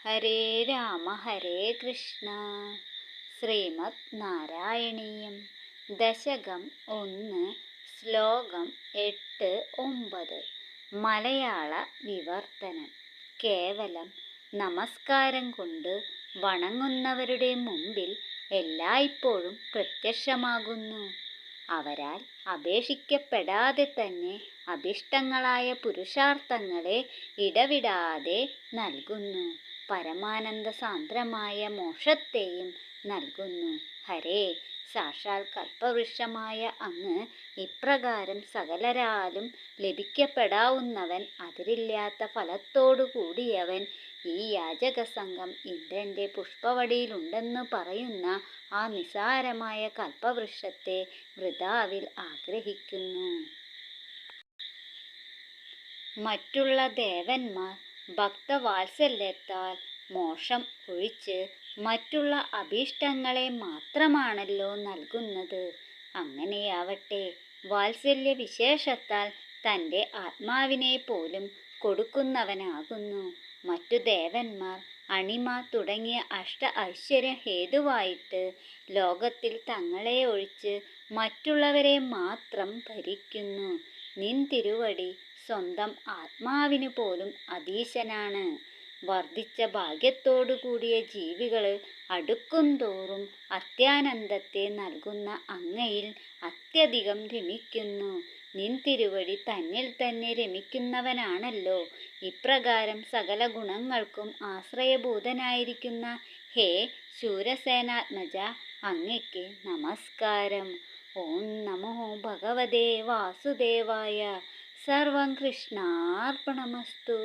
ഹരേ രാമ ഹരേ കൃഷ്ണ. ശ്രീമദ് നാരായണീയം ദശകം 1 ശ്ലോകം 8-9. മലയാള വിവർത്തനം. കേവലം നമസ്കാരം കൊണ്ട് വണങ്ങുന്നവരുടെ മുമ്പിൽ എല്ലായ്പ്പോഴും പ്രത്യക്ഷമാകുന്നു. അവരാൽ അപേക്ഷിക്കപ്പെടാതെ തന്നെ അഭിഷ്ടങ്ങളായ പുരുഷാർത്ഥങ്ങളെ ഇടവിടാതെ നൽകുന്നു. പരമാനന്ദ സാന്ദ്രമായ മോക്ഷത്തെയും നൽകുന്നു. ഹരേ, സാക്ഷാൽ കൽപ്പവൃക്ഷമായ അങ്ങ് ഇപ്രകാരം സകലരാലും ലഭിക്കപ്പെടാവുന്നവൻ, അതിരില്ലാത്ത ഫലത്തോടു കൂടിയവൻ, ഈ യാചകസംഘം ഇന്ദ്രന്റെ പുഷ്പവടിയിലുണ്ടെന്ന് പറയുന്ന ആ നിസാരമായ കൽപ്പവൃക്ഷത്തെ വൃഥാവിൽ ആഗ്രഹിക്കുന്നു. മറ്റുള്ള ദേവന്മാർ ഭക്തവാത്സല്യത്താൽ മോക്ഷം ഒഴിച്ച് മറ്റുള്ള അഭീഷ്ടങ്ങളെ മാത്രമാണല്ലോ നൽകുന്നത്. അങ്ങനെയാവട്ടെ, വാത്സല്യ വിശേഷത്താൽ തൻ്റെ ആത്മാവിനെ പോലും കൊടുക്കുന്നവനാകുന്നു. മറ്റു ദേവന്മാർ അണിമ തുടങ്ങിയ ഐശ്വര്യം ഹേതുവായിട്ട് ലോകത്തിൽ തങ്ങളെ ഒഴിച്ച് മറ്റുള്ളവരെ മാത്രം ഭരിക്കുന്നു. നിൻ തിരുവടി സ്വന്തം ആത്മാവിന് പോലും അതീശനാണ്. വർദ്ധിച്ച ഭാഗ്യത്തോടു കൂടിയ ജീവികൾ അടുക്കുംതോറും അത്യാനന്ദത്തെ നൽകുന്ന അങ്ങയിൽ അത്യധികം രമിക്കുന്നു. നിൻ തിരുവടി തന്നിൽ തന്നെ രമിക്കുന്നവനാണല്ലോ. ഇപ്രകാരം സകല ഗുണങ്ങൾക്കും ആശ്രയഭൂതനായിരിക്കുന്ന ഹേ ശൂരസേനാത്മജ, അങ്ങയ്ക്ക് നമസ്കാരം. ഓം നമോ ഭഗവതേ വാസുദേവായ. സർവം കൃഷ്ണാർപ്പണമസ്തു.